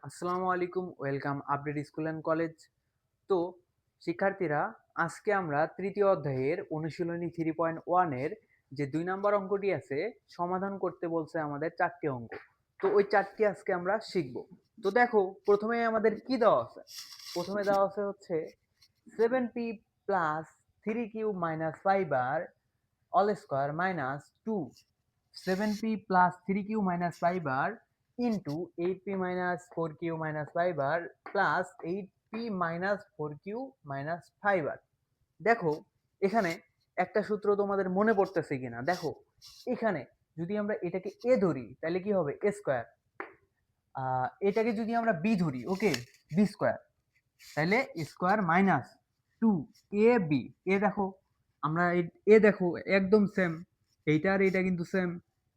আসসালামু আলাইকুম, welcome update school and college. তো শিক্ষার্থীরা, আজকে আমরা তৃতীয় অধ্যায়ের অনুশীলনী 3.1 এর যে 2 নম্বর অঙ্কটি আছে সমাধান করতে বলছে আমাদের 4টি অঙ্ক। তো ওই 4টি আজকে আমরা শিখব। তো দেখো, প্রথমে আমাদের কি দেওয়া আছে? প্রথমে দেওয়া আছে হচ্ছে 7p plus 3q minus 5r all square minus 2 7p plus 3q minus 5r into 8p minus 4q minus 5r plus 8p minus 4q minus 5r। দেখো, এখানে একটা সূত্র তোমাদের মনে পড়তেছে কিনা দেখো। এখানে যদি আমরা এটাকে এ ধরি তাহলে কি হবে? এ স্কোয়ার। এটাকে যদি আমরা বি ধরি, ওকে, বি স্কোয়ার, তাহলে স্কোয়ার মাইনাস 2ab। এ দেখো, আমরা এ দেখো একদম সেম, এইটা আর এটা কিন্তু সেম।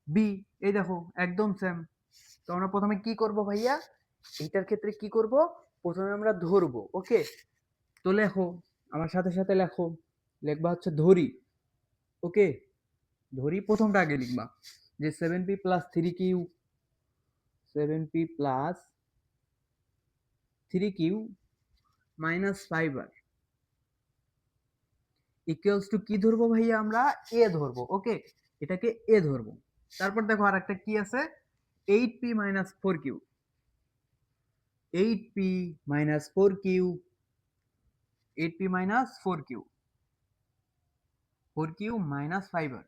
বি, এই দেখো একদম সেম। তো আমরা প্রথমে কি করব ভাইয়া? এইটার ক্ষেত্রে কি করব? প্রথমে আমরা ধরবো, ওকে। তো লেখো, আমার সাথে সাথে লেখো। লিখবা হচ্ছে ধরি, ওকে। ধরি প্রথমটা আগে লিখবা, যে 7p plus 3q, 7p plus 3q minus 5r equals to কি ধরবো ভাইয়া? আমরা এ ধরবো, ওকে। এটাকে এ ধরবো। তারপর দেখো আর একটা কি আছে, 8p minus 4q, 8p minus 4q, 8p minus 4q, 4q minus 5r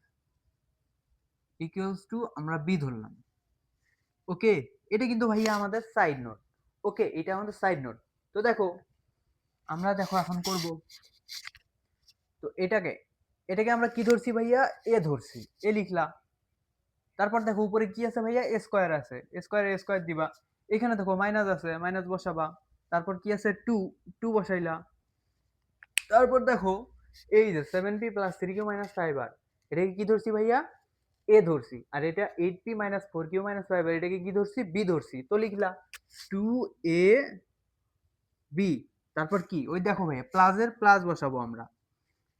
equals to আমরা বি ধরলাম, ওকে। এটা কিন্তু ভাইয়া আমাদের সাইড নোট, ওকে, এটা আমাদের সাইড নোট। তো দেখো, আমরা দেখো এখন করব। তো এটাকে এটাকে আমরা কি ধরছি ভাইয়া? এ ধরছি, এ লিখলা। তারপর দেখো উপরে কি আছে ভাইয়া? এ স্কোয়ার আছে, এ স্কোয়ার দিবা। এখানে দেখো মাইনাস আছে, মাইনাস বসাবা। তারপর কি আছে? 2, 2 বসাইলা। তারপর দেখো, এই যে 7p plus 3q minus 5r, এটাকে কি ধরছি ভাইয়া? এ ধরছি। আর এটা 8p minus 4q minus 5r, এটাকে কি ধরছি? বি ধরছি। তো লিখলা 2a বি। তারপর কি? ওই দেখো ভাইয়া, প্লাসের প্লাস বসাবো আমরা।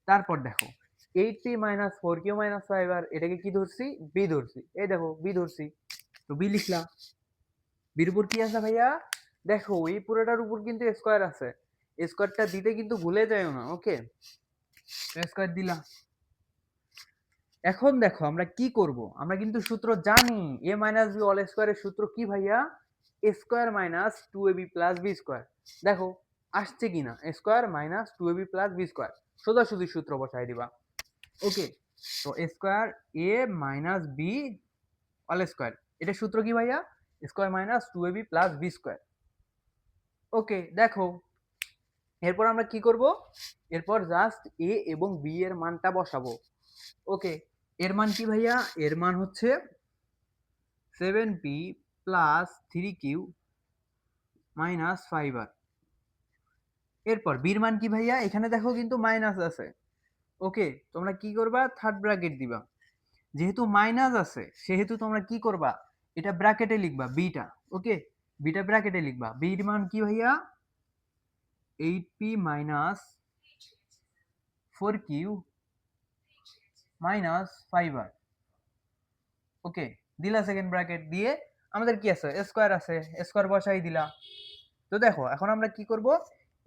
তারপর দেখো 8p minus 4q minus 5r, এটাকে কি ধরছি? বি ধরছি। এই দেখো বি ধরছি। তো বি লিখলা। বির উপর কি আছে ভাইয়া? দেখো, এই পুরোটার উপর কিন্তু স্কোয়ার আছে। স্কোয়ারটা দিতে কিন্তু ভুলে যাও না, ওকে। স্কোয়ার দিলা। এখন দেখো আমরা কি করব। আমরা কিন্তু সূত্র জানি, এ মাইনাস বি অল স্কোয়ারের সূত্র কি ভাইয়া? A square minus 2ab plus B square. দেখো আসছে কিনা, a square minus 2ab plus B square. সোজাসুজি সূত্র বসাই দিবা, ওকে। তো a square a minus b all square, এটা সূত্র কি ভাইয়া? Square minus 2ab plus B square, okay. দেখো, এরপর আমরা কি করব? এরপর জাস্ট এ এবং বি এর মানটা বসাবো, ওকে। এর মান কি ভাইয়া? এর মান হচ্ছে 7p plus 3q minus 5r। এরপর বির মান কি ভাইয়া? এখানে দেখো কিন্তু মাইনাস আছে, ওকে। তোমরা কি করবা? থার্ড ব্র্যাকেট দিবা। যেহেতু মাইনাস আছে সেহেতু তোমরা কি করবা? এটা ব্র্যাকেটে লিখবা, বিটা, ওকে। বিটা ব্র্যাকেটে লিখবা। বির মান কি ভাইয়া? 8p minus 4q minus 5r, ওকে। দিলা সেকেন্ড ব্র্যাকেট দিয়ে। আমাদের কি আছে? স্কোয়ার আছে, স্কোয়ার বসাই দিলা। তো দেখো এখন আমরা কি করব?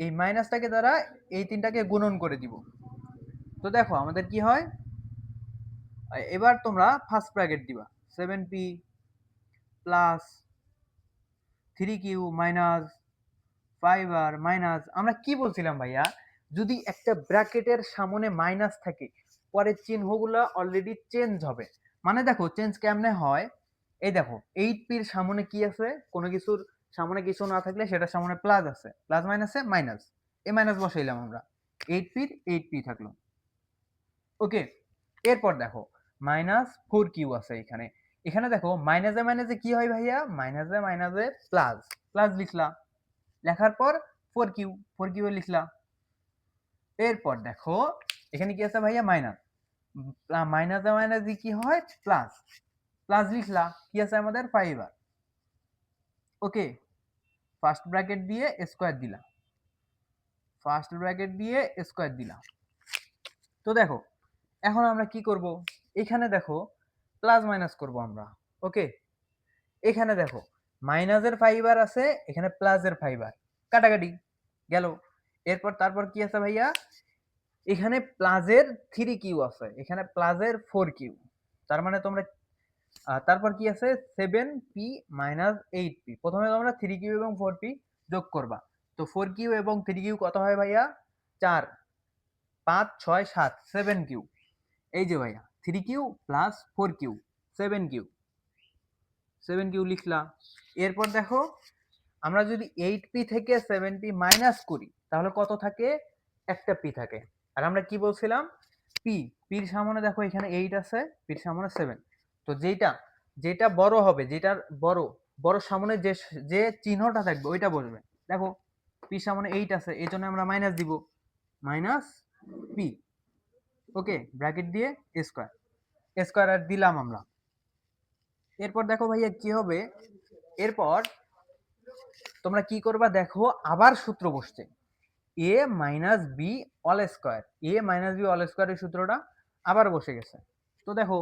এই মাইনাসটাকে দ্বারা এই তিনটাকে গুণন করে দিব। তো দেখো আমাদের কি হয়। এবার তোমরা ফার্স্ট ব্র্যাকেট দিবা, 7p plus 3q minus 5r minus, আমরা কি বলছিলাম ভাইয়া? যদি একটা ব্র্যাকেটের সামনে মাইনাস থাকে, পরে চিহ্নগুলো অলরেডি চেঞ্জ হবে। মানে দেখো চেঞ্জ কেমনে হয়। এই দেখো 8pর সামনে কি আছে? কোনো কিছুর সামনে কিছু না থাকলে সেটার সামনে প্লাস আছে, প্লাস মাইনাসে মাইনাস, এই মাইনাস বসাইলাম আমরা। 8p থাকলো, ওকে। এরপর দেখো মাইনাস 4q আছে এখানে। এখানে দেখো মাইনাসে মাইনাসে কি হয় ভাইয়া? মাইনাসে মাইনাসে প্লাস, প্লাস লিখলা। লেখার পর 4q, 4q লিখলা। এরপর দেখো এখানে কি আছে ভাইয়া? মাইনাস, মাইনাসে মাইনাসে কি হয়? প্লাস, প্লাস লিখলা। কি আছে আমাদের? 5r, okay. ফার্স্ট ব্র্যাকেট দিয়ে স্কোয়ার দিলা, ফার্স্ট ব্র্যাকেট দিয়ে স্কোয়ার দিলা। তো দেখো এখন আমরা কি করব? এখানে দেখো প্লাস মাইনাস করব আমরা, ওকে। এখানে দেখো মাইনাসের ফাইবার আছে, এখানে প্লাসের ফাইবার, কাটাকাটি গেল। এরপর তারপর কি আছে ভাইয়া, এখানে প্লাসের 3 কিউ আছে, এখানে প্লাসের 4 কিউ। তার মানে তোমরা তারপর কি আছে 7p মাইনাস 8p। প্রথমে তোমরা 3 কিউ এবং 4p যোগ করবা। তো 4 কিউ এবং 3 কিউ কত হয় ভাইয়া, 4 5 6 7, 7 কিউ। এই যে ভাইয়া 3 q plus 4 q, 7 q, 7 q লিখলা। এরপর দেখো আমরা যদি 8p থেকে 7p মাইনাস করি তাহলে কত থাকে, একটা p থাকে। আর আমরা কি বলছিলাম, পির সামনে দেখো এখানে 8 আছে, পির সামনে 7। তো যেটা যেটা বড় হবে, যেটার বড় বড় সামনে যে যে চিহ্নটা থাকবে ওইটা বসবে। দেখো পির সামনে 8 আছে, এই জন্য আমরা মাইনাস দিব, মাইনাস পি। ওকে, ব্র্যাকেট দিয়ে স্কোয়ার, স্কোয়ার আর দিলাম আমরা। এরপর দেখো ভাইয়া কি হবে, এরপর তোমরা কি করবা দেখো, আবার সূত্র বসছে এ minus b all square, a minus b all স্কোয়ারের সূত্রটা আবার বসে গেছে। তো দেখো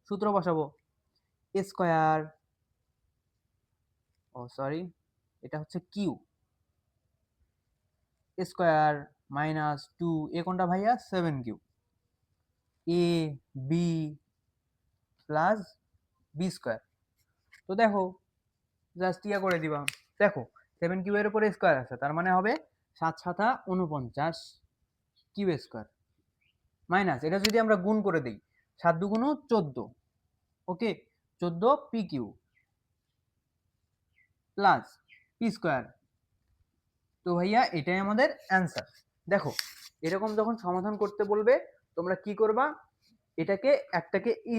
সূত্র বসাবো, স্কোয়ার, ও সরি এটা হচ্ছে কিউ, স্কোয়ার মাইনাস 2, এ কোনটা ভাইয়া 7 Q, A B plus B square. তো দেখো জাস্ট ইয়া করে দিবা, দেখো 7 কিউ এর উপরে স্কোয়ার আছে, তার মানে হবে 7 7 49 কিউ স্কোয়ার, মাইনাস এটা যদি আমরা গুণ করে দিই 7 2 14, okay 14 P Q plus P square. তো ভাইয়া এটাই আমাদের অ্যান্সার। দেখো এরকম যখন সমাধান করতে বলবে তোমরা কি করবা, এটাকে একটাকে এ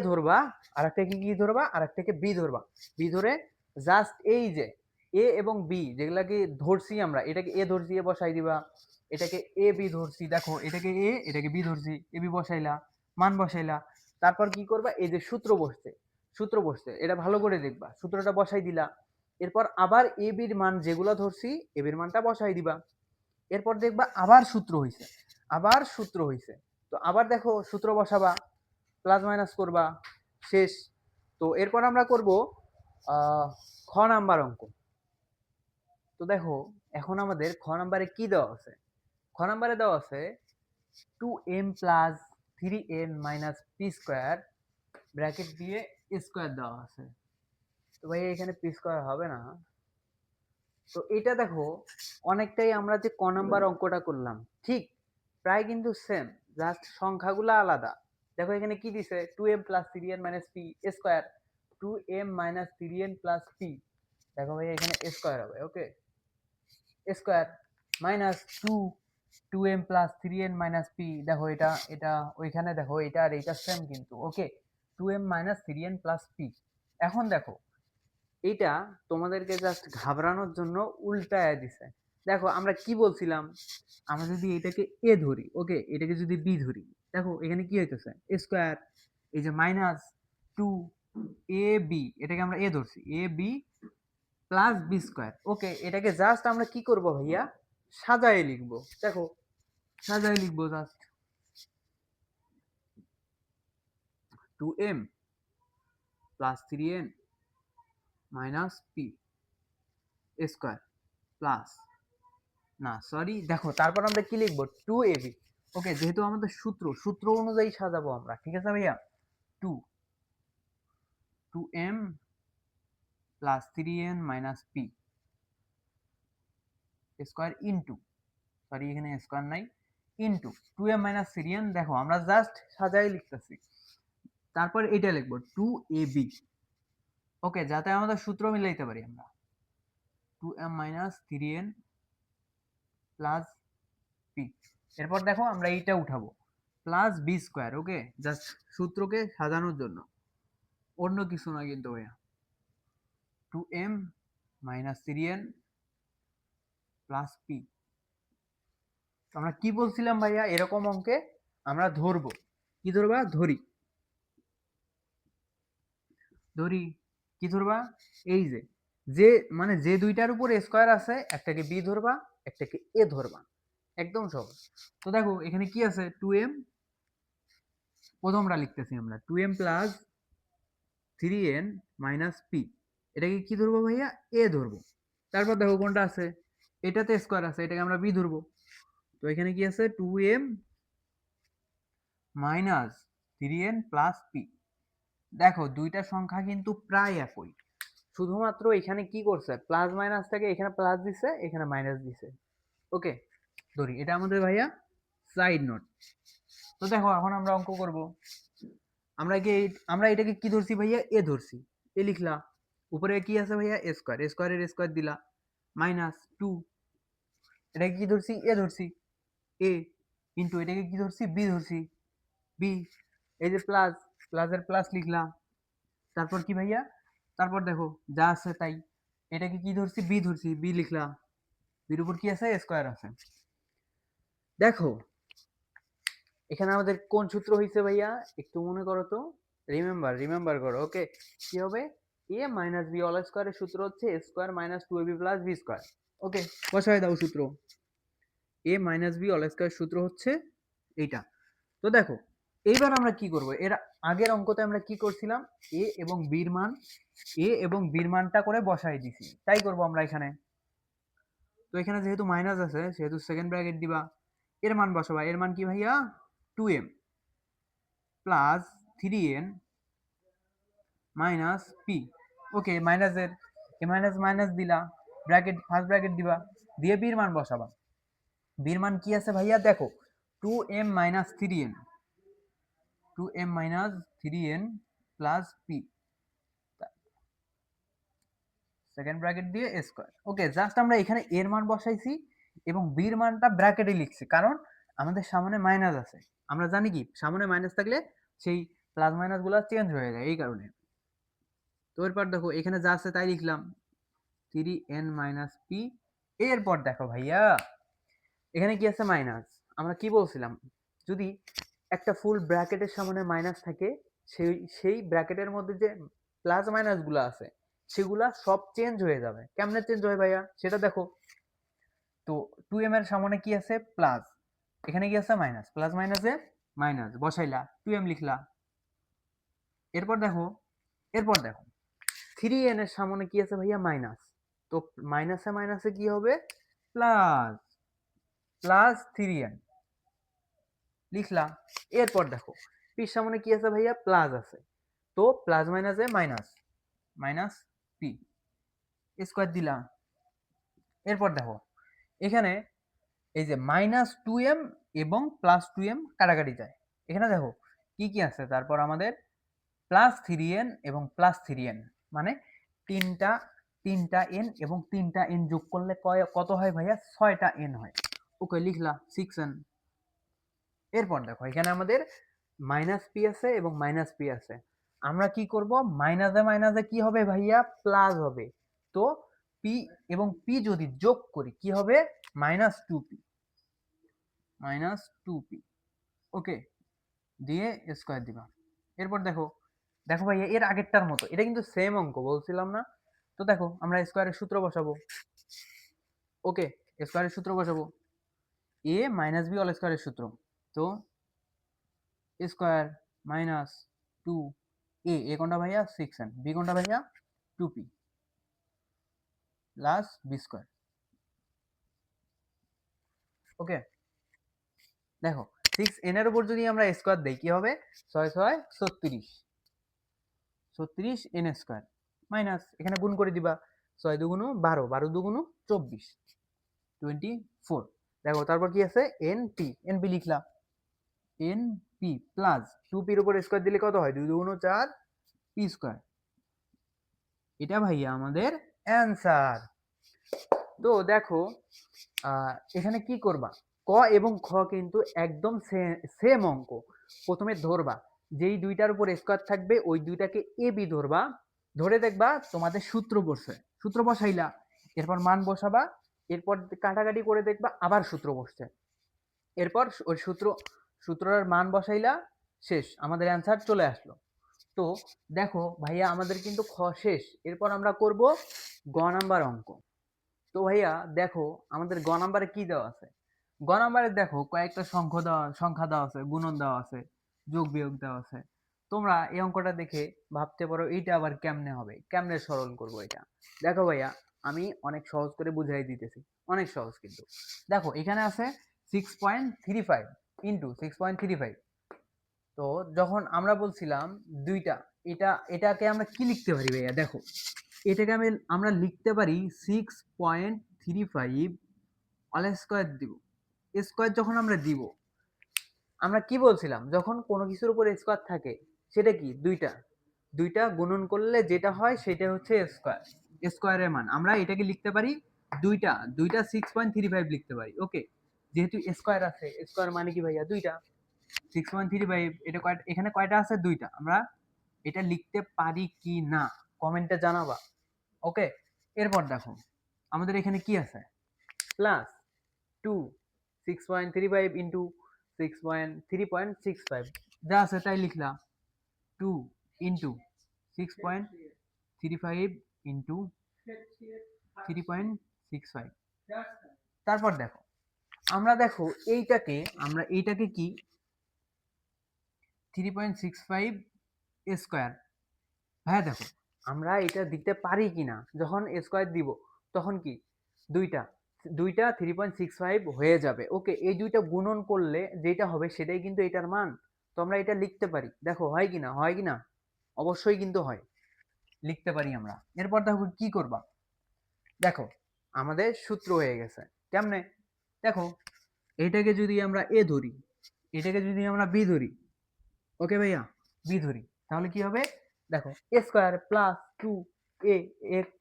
ধরবা, আর একটাকে কি ধরবা, আর একটাকে বি ধরবা। বি ধরে জাস্ট এই যে এ এবং বি যেগুলাকে ধরছি আমরা, এটাকে এ ধরছি এ বসাই দিবা, এটাকে এ বি ধরছি, দেখো এটাকে এ এটাকে বি ধরছি, এ বি বসাইলা, মান বসাইলা। তারপর কি করবা, এই যে সূত্র বসছে এটা ভালো করে দেখবা, সূত্রটা বসাই দিলা। এরপর আবার এ বির মান যেগুলো ধরছি এ বির মানটা বসাই দিবা। এরপর দেখবা আবার সূত্র হইছে। তো আবার দেখো সূত্র বসাবা, প্লাস মাইনাস করবা, শেষ। তো এরপর আমরা করব খ নাম্বার অঙ্ক। তো দেখো এখন আমাদের খ নাম্বারে কি দেওয়া আছে, খ নাম্বারে দেওয়া আছে 2m plus 3n minus P square, bracket দিয়ে স্কোয়ার দেওয়া আছে। তো ভাই এখানে পি স্কোয়ার হবে না। তো এটা দেখো অনেকটাই আমরা যে ক নাম্বার অঙ্কটা করলাম ঠিক প্রায় কিন্তু সেম, জাস্ট সংখ্যাগুলো আলাদা। দেখো এখানে কি দিছে 2m plus 3n minus P square, 2m minus 3n plus P. দেখো ভাই এখানে স্কোয়ার হবে, ওকে square minus 2m plus 3n minus P. দেখো এটা এটা ওইখানে দেখো এটা আর এটা সেম কিন্তু, ওকে 2m minus 3n plus P. এখন দেখো এটা তোমাদেরকে জাস্ট ঘাবড়ানোর জন্য উল্টায় দিছে। দেখো আমরা কি বলছিলাম, আমরা যদি এটাকে এ ধরি, ওকে এটাকে যদি বি ধরি, দেখো এখানে কি হইতেছে স্কোয়ার, এই যে মাইনাস 2ab, এটাকে আমরা এ ধরছি, A B plus B square. ওকে এটাকে জাস্ট আমরা কি করব ভাইয়া, সাজায় লিখবো। দেখো সাজায় লিখবো just 2m plus 3n minus P square plus, না সরি দেখো তারপর আমরা কি লিখবো 2ab। ওকে যেহেতু আমাদের সূত্র অনুযায়ী সাজাবো আমরা, ঠিক আছে ভাইয়া, 2m plus 3n minus P square into, sorry এখানে স্কোয়ার নাই, ইন্টু 2m মাইনাস 3n। দেখো আমরা জাস্ট সাজাই লিখতেছি, তারপর এটা লিখবো 2ab, ওকে যাতে আমাদের সূত্র মিলাইতে পারি আমরা, 2m minus 3n plus P. এরপর দেখো আমরা এইটা উঠাবো plus B square, okay just সূত্রকে সাজানোর জন্য, অন্য কিছু না কিন্তু ভাইয়া। 2m minus 3n plus P. আমরা কি বলছিলাম ভাইয়া, এরকম অঙ্কে আমরা ধরবো, কি ধরবা, ধরি কি ধরবা, এই যে যে মানে যে দুইটার উপর স্কোয়ার আছে একটাকে বি ধরবা, একটাকে এ ধরবা, একদম সহজ। তো দেখো এখানে কি আছে 2m, প্রথমটা লিখতেছি আমরা 2m plus 3n minus P এটাকে কি ধরবো ভাইয়া, এ ধরবো। তারপর দেখো কোনটা আছে, এটাতে স্কোয়ার আছে, এটাকে আমরা বি ধরবো। তো এখানে কি আছে, 2m minus 3n plus P. দেখো দুইটা সংখ্যা কিন্তু প্রায় একই, শুধুমাত্র এখানে কি করছে, প্লাস মাইনাসটাকে এখানে প্লাস দিছে, এখানে মাইনাস দিছে। ওকে, ধরি এটা আমাদের ভাইয়া সাইড নোট। তো দেখো এখন আমরা অঙ্ক করব। আমরা এটাকে কি ধরছি ভাইয়া, এ ধরছি, এ লিখলা। উপরে কি আছে ভাইয়া, এ স্কোয়ার, এ স্কোয়ারের স্কোয়ার দিলা, মাইনাস 2। এটাকে কি ধরছি, এ ধরছি, এ ইন্টু এটাকে কি ধরছি, বি ধরছি, বি। এই যে প্লাস, প্লাসের প্লাস লিখলাম। তারপর কি ভাইয়া, তারপর দেখো যা আছে তাই, এটাকে কি ধরছি, বি ধরছি, বি লিখলাম। বির উপর কি আছে, স্কোয়ার আছে। দেখো এখানে আমাদের কোন সূত্র হয়েছে ভাইয়া, একটু মনে করো তো, রিমেম্বার করো। ওকে, কি হবে, এ মাইনাস বি অল স্কোয়ারের সূত্র হচ্ছে a square minus 2ab plus B square. Okay, বসায় দাও সূত্র, a minus b all square সূত্র হচ্ছে এইটা। তো দেখো এইবার আমরা কি করব, এর আগের অঙ্কতে আমরা কি করছিলাম, এ এবং বির মান, এ এবং বির মানটা করে বসাই দিছি, তাই করব আমরা এখানে। তো এখানে যেহেতু মাইনাস আছে সেহেতু সেকেন্ড ব্র্যাকেট দিবা, এর মান বসাবা, এর মান কি ভাইয়া, 2m plus 3n minus p. Okay, মাইনাসের এ মাইনাস মাইনাস দিলা, ব্র্যাকেট ফার্স্ট ব্র্যাকেট দিবা, দিয়ে বির মান বসাবা। বির মান কি আছে ভাইয়া, দেখো 2m minus 3n, 2m minus 3n plus P, second bracket দিয়ে স্কোয়ার। ওকে, জাস্ট আমরা এখানে এর মান বসাইছি এবং বির মানটা ব্র্যাকেটে লিখছি, কারণ আমাদের সামনে মাইনাস আছে। আমরা জানি কি, সামনে মাইনাস থাকলে সেই প্লাস মাইনাস গুলো চেঞ্জ হয়ে যায়, এই কারণে। তো এরপর দেখো এখানে যা আছে তাই লিখলাম, 3n মাইনাস পি। এরপর দেখো ভাইয়া এখানে কি আছে, মাইনাস। আমরা কি বলছিলাম, যদি একটা ফুল ব্র্যাকেটের সামনে মাইনাস থাকে, সেই ব্র্যাকেটের মধ্যে যে প্লাস মাইনাস গুলো আছে সেগুলা সব চেঞ্জ হয়ে যাবে। কেমনে চেঞ্জ হয় ভাইয়া, সেটা দেখো। তো 2m এর সামনে কি আছে, প্লাস, এখানে কি আছে, মাইনাস, প্লাস মাইনাসে মাইনাস বসাইলা, 2m লিখলা। এরপর দেখো 3n এর সামনে কি আছে ভাইয়া, মাইনাস। তো মাইনাসে মাইনাসে কি হবে, প্লাস, প্লাস 3n লিখলা। এরপর দেখো পির সামনে কি আছে ভাইয়া, প্লাস আছে, তো প্লাস মাইনাসে মাইনাস, মাইনাস পি স্কোয়ার দিলাম। এরপর দেখো এখানে এই যে মাইনাস 2m এবং প্লাস 2m কাটাকাটি যায়। এখানে দেখো কি কি আছে, তারপর আমাদের প্লাস 3n এবং প্লাস 3n, মানে তিনটা তিনটা n এবং তিনটা n যোগ করলে কত হয় ভাইয়া, 6টা n হয়। ওকে, লিখলা 6n। এরপর দেখো এখানে আমাদের মাইনাস পি আছে এবং মাইনাস পি আছে, আমরা কি করব, মাইনাসে মাইনাসে কি হবে ভাইয়া, প্লাস হবে। তো পি এবং পি যদি যোগ করি কি হবে, -2p, -2p। ওকে, দিয়ে স্কোয়ার দিবা। এরপর দেখো, দেখো ভাইয়া এর আগেরটার মতো, এটা কিন্তু সেম অঙ্ক বলছিলাম না। তো দেখো আমরা স্কোয়ারের সূত্র বসাবো। ওকে, স্কোয়ারের সূত্র বসাবো, এ মাইনাস বি অল স্কোয়ারের সূত্র। তো স্কোয়ার মাইনাস 2a, কোনটা ভাইয়া, 6n, বি কোনটা ভাইয়া, 2p plus B square. Okay, দেখো 6n এর উপর যদি আমরা স্কোয়ার দেই কি হবে, 6 6 36, 36 n স্কোয়ার মাইনাস, এখানে গুণ করে দিবা, 6 দুগুণ 12, 12 দুগুণ 24, 24। দেখো তারপর কি আছে, এন পি লিখলাম, এন পি প্লাস 2p এর উপর স্কোয়ার দিলে কত হয়, 2 দুগুণ 4, পি স্কোয়ার। এটা ভাইয়া আমাদের অ্যান্সার। তো দেখো এখানে কি করবা, ক এবং খ কিন্তু একদম সেম অঙ্ক। প্রথমে ধরবা, যেই দুইটার উপর স্কোয়ার থাকবে ওই দুইটাকে এ বি ধরবা, ধরে দেখবা তোমাদের সূত্র বসছে, সূত্র বসাইলা, এরপর মান বসাবা, এরপর কাটাকাটি করে দেখবা আবার সূত্র বসছে, এরপর ওই সূত্রের মান বসাইলা, শেষ, আমাদের অ্যান্সার চলে আসলো। তো দেখো ভাইয়া আমাদের কিন্তু খ শেষ, এরপর আমরা করব গ নাম্বার অঙ্ক। তো ভাইয়া দেখো আমাদের গ নাম্বারে কি দেওয়া আছে, গ নাম্বারে দেখো কয়েকটা সংখ্যা দেওয়া আছে, গুণন দেওয়া আছে, যোগ বিয়োগ দেওয়া আছে। তোমরা এই অঙ্কটা দেখে ভাবতে পারো এইটা আবার কেমনে হবে, কেমনে সরল করব এটা। দেখো ভাইয়া, আমি অনেক সহজ করে বুঝাই দিতেছি, অনেক সহজ কিন্তু। দেখো এখানে আছে 6.35 ইন্টু 6.35। তো যখন আমরা বলছিলাম দুইটা, এটাকে আমরা কি লিখতে পারি ভাইয়া? দেখো এটাকে আমরা লিখতে পারি 6.35 অল স্কোয়ার দিব। স্কোয়ার যখন আমরা দিব, আমরা কি বলছিলাম, যখন কোনো কিছুর উপর স্কোয়ার থাকে সেটা কি দুইটা, দুইটা গুণন করলে যেটা হয় সেটা হচ্ছে স্কোয়ার। স্কোয়ারের মান আমরা এটাকে লিখতে পারি দুইটা, দুইটা 6.35 লিখতে পারি। ওকে, যেহেতু স্কোয়ার আছে, স্কোয়ার মানে কি ভাইয়া? দুইটা। 6.35 এটা কয়টা, এখানে কয়টা আছে? দুইটা। আমরা এটা লিখতে পারি কি না কমেন্টে জানাবা। ওকে, এরপর দেখো আমাদের এখানে কি আছে, প্লাস 2 6.35 ইন্টু 3.65 যা আছে তাই লিখলাম। 2 ইন্টু 6.35 ইন্টু 3.65। তারপর দেখো আমরা এইটাকে কি 3.65 স্কোয়ার, হ্যাঁ দেখো আমরা এটা দিতে পারি কিনা, যখন স্কোয়ার দিব তখন কি দুইটা, দুইটা 3.65 হয়ে যাবে। ওকে, এই দুইটা গুণন করলে যেটা হবে সেটাই কিন্তু এটার মান। তো আমরা এটা লিখতে পারি, দেখো হয় কিনা, হয় কিনা? অবশ্যই কিন্তু হয়, লিখতে পারি আমরা। এরপর দেখো কি করবা, দেখো আমাদের সূত্র হয়ে গেছে। কেমনে? দেখো এটাকে যদি আমরা এ ধরি, এটাকে যদি আমরা বি ধরি, ওকে ভাইয়া, বি ধরি, তাহলে কি হবে? দেখো এ স্কোয়ার প্লাস 2 এ,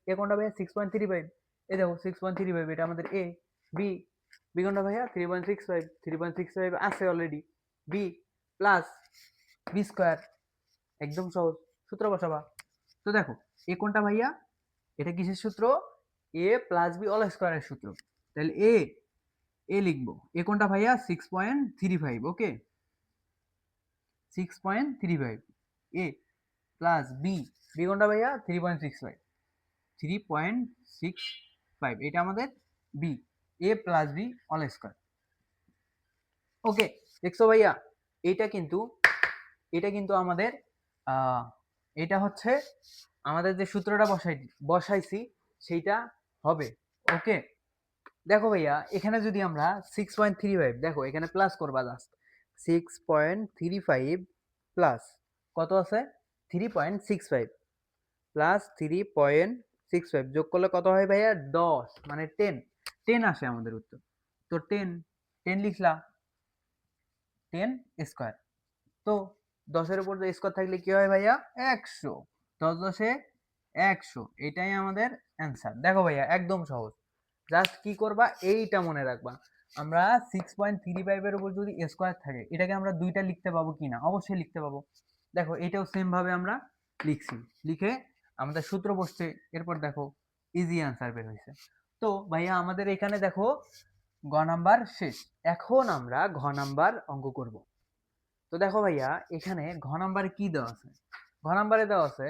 এ কোনটা ভাইয়া? 6.35। এই দেখো 6.35 এটা আমাদের এ। বি, বি কোনটা ভাইয়া? 3.65, 3.65 আছে already. B plus B square, একদম সহজ, সূত্র বসাবা। তো দেখো এ কোনটা ভাইয়া? এটা কিসের সূত্র? এ প্লাস বি অল স্কোয়ারের সূত্র। তাহলে এ লিখবো। এ কোনটা ভাইয়া? 6.35। ওকে, 6.35 এ প্লাস বি, বি কোনটা ভাইয়া? 3.65, 3.65 এটা আমাদের বি। এ প্লাস বি অল স্কোয়ার। ওকে, দেখছো ভাইয়া, এটা কিন্তু এটা কিন্তু আমাদের এটা হচ্ছে আমাদের যে সূত্রটা বসাইছি সেইটা হবে। ওকে, দেখো ভাইয়া এখানে যদি আমরা 6.35, দেখো এখানে প্লাস করবা, জাস্ট 6.35 প্লাস কত আছে? 3.65 প্লাস 3.65 যোগ করলে কত হয় ভাইয়া? 10, মানে 10, 10 আসে আমাদের উত্তর। তো 10, 10 লিখলাম, 10 স্কোয়ার। তো 10-এর উপর স্কোয়ার থাকলে কি হয় ভাইয়া? 100। 10 10-এ 100, এটাই আমাদের অ্যান্সার। দেখো ভাইয়া একদম সহজ, জাস্ট কি করবা, এইটা মনে রাখবা। আমরা 6.35 এর উপর যদি স্কোয়ার থাকে, এটাকে আমরা দুইটা লিখতে পাবো কিনা? অবশ্যই লিখতে পাবো। দেখো এটাও সেম ভাবে আমরা লিখছি, লিখে আমাদের সূত্র বসছে। এরপর দেখো ইজি অ্যান্সার বের হয়েছে। তো ভাইয়া আমাদের এখানে দেখো গ নাম্বার শেষ, এখন আমরা ঘ নাম্বার অঙ্ক করব। তো দেখো ভাইয়া এখানে ঘ নাম্বারে কি দেওয়া আছে? ঘ নাম্বারে দেওয়া আছে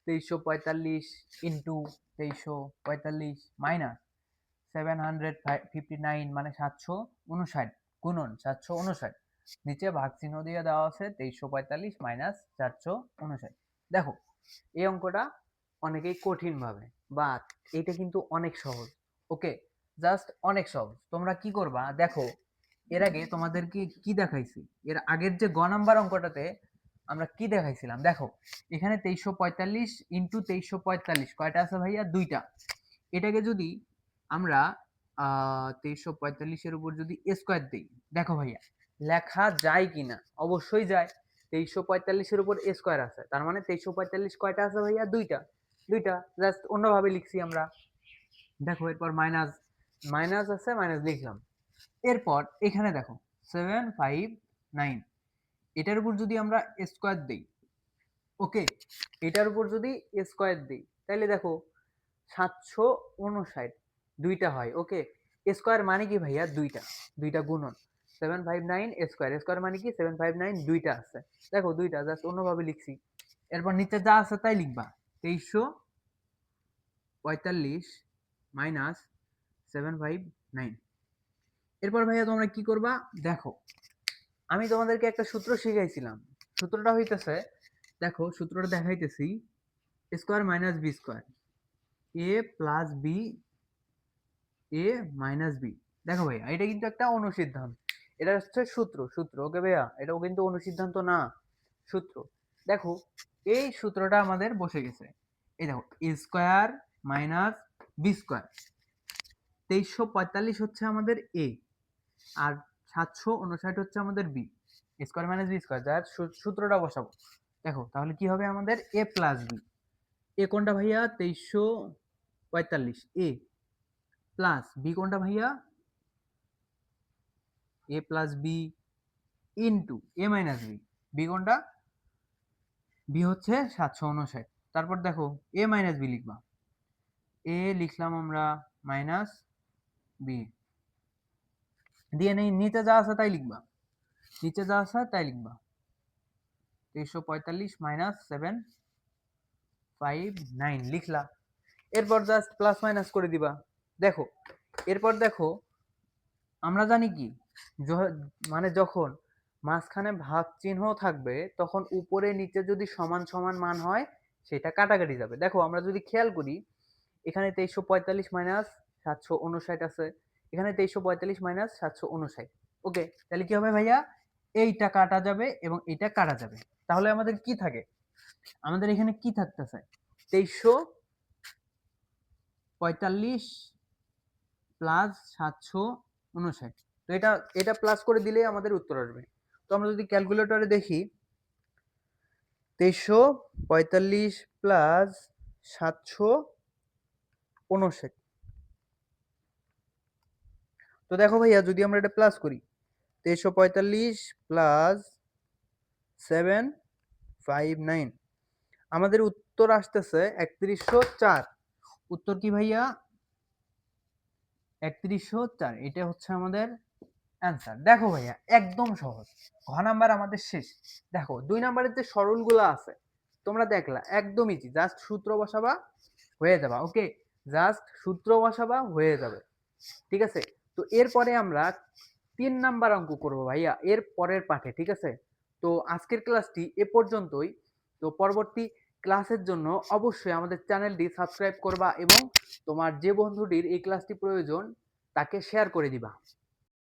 2345 ইন্টু 2345 মাইনাস 759 মানে 759 গুণন 759, নিচে ভাগ চিহ্ন দিয়ে দেওয়া আছে 2345 মাইনাস 459। দেখো এই অঙ্কটা অনেকেই কঠিন ভাবে, বাট এটা কিন্তু অনেক সহজ। ওকে, জাস্ট অনেক সহজ। তোমরা কি করবা, দেখো এর আগে তোমাদেরকে কি দেখাইছি, এর আগের যে গ নাম্বার অঙ্কটাতে আমরা কি দেখাইছিলাম, দেখো এখানে 2345 ইন্টু 2345 কয়টা আছে ভাইয়া? দুইটা। এটাকে যদি আমরা 2345-এর উপর যদি স্কোয়ার দিই, দেখো ভাইয়া লেখা যায় কিনা? অবশ্যই যায়। 2345-এর উপর স্কোয়ার আছে, তার মানে 2345 কয়টা আছে ভাইয়া? দুইটা, দুইটা। জাস্ট অন্যভাবে লিখছি আমরা। দেখো এরপর মাইনাস, মাইনাস আছে, মাইনাস লিখলাম। এরপর এখানে দেখো 759, এটার উপর যদি আমরা স্কোয়ার দিই, ওকে, এটার উপর যদি স্কোয়ার দিই তাহলে দেখো 759 দুইটা হয়। ওকে, স্কোয়ার মানে কি ভাইয়া? দুইটা, দুইটা গুণন 759 স্কোয়ার, স্কোয়ার মানে কি 759 দুইটা আছে। দেখো দুইটা, জাস্ট অন্যভাবে লিখছি। এরপর নিচে যা আছে তাই লিখবা, 2345 মাইনাস 759। এরপর ভাইয়া তোমরা কি করবা, দেখো আমি তোমাদেরকে একটা সূত্র শিখাইছিলাম। সূত্রটা হইতেছে দেখো সূত্রটা দেখাইতেছি, স্কোয়ার মাইনাস বি স্কোয়ার, এ প্লাস বি, এ মাইনাস বি। দেখো ভাইয়া এটা কিন্তু একটা অনুসিদ্ধান্ত, এটা হচ্ছে সূত্র, সূত্র ওকে ভাইয়া, এটাও কিন্তু অনুসিদ্ধান্ত না, সূত্র। দেখো এই সূত্রটা আমাদের বসে গেছে। এই দেখো A square minus B square, 2345 হচ্ছে আমাদের এ, আর 759 হচ্ছে আমাদের B. Square minus B square, যার সূত্রটা বসাবো। দেখো তাহলে কি হবে আমাদের, এ প্লাস বি, এ কোনটা ভাইয়া 2345, এ প্লাস বি কোনটা ভাইয়া, এ প্লাস বি ইন্টু এ মাইনাস বি, বি কোনটা, বি হচ্ছে 759। তারপর দেখো এ মাইনাস বি লিখবা, এ লিখলাম আমরা মাইনাস বি, দিয়ে নেই নিচে যা আছে তাই লিখবা, নিচে যা আছে তাই লিখবা, 2345 মাইনাস 759 লিখলা। এরপর জাস্ট প্লাস মাইনাস করে দিবা। দেখো এরপর দেখো আমরা জানি কি, মানে যখন মাঝখানে ভাগ চিহ্ন থাকবে তখন উপরে নিচে যদি সমান সমান মান হয় সেটা কাটাকাটি যাবে। দেখো আমরা যদি খেয়াল করি, এখানে 2345 মাইনাস 759 আছে, এখানে 2345 মাইনাস 759। ওকে, তাহলে কি হবে ভাইয়া, এইটা কাটা যাবে এবং এটা কাটা যাবে। তাহলে আমাদের কি থাকে, আমাদের এখানে কি থাকতেছে, 2345 প্লাস 759। তো এটা এটা প্লাস করে দিলেই আমাদের উত্তর আসবে। তো আমরা যদি ক্যালকুলেটরে দেখি, 2345 প্লাস 759, তো দেখো ভাইয়া যদি আমরা এটা প্লাস করি, 2345 প্লাস 759, আমাদের উত্তর আসতেছে 3104। উত্তর কি ভাইয়া, 3104, এটা হচ্ছে আমাদের অ্যান্সার। দেখো ভাইয়া একদম সহজ, ঘ নাম্বার আমাদের শেষ। দেখো 2 নাম্বারের যে সরলগুলো আছে তোমরা দেখলা একদম ইজি, জাস্ট সূত্র বসাবা হয়ে যাবা। ওকে, জাস্ট সূত্র বসাবা হয়ে যাবে, ঠিক আছে। তো এরপরে আমরা 3 নাম্বার অঙ্ক করবো ভাইয়া এর পরের পাঠে, ঠিক আছে। তো আজকের ক্লাসটি এ পর্যন্তই। তো পরবর্তী ক্লাসের জন্য অবশ্যই আমাদের চ্যানেলটি সাবস্ক্রাইব করবা এবং তোমার যে বন্ধুটির এই ক্লাসটি প্রয়োজন তাকে শেয়ার করে দিবা।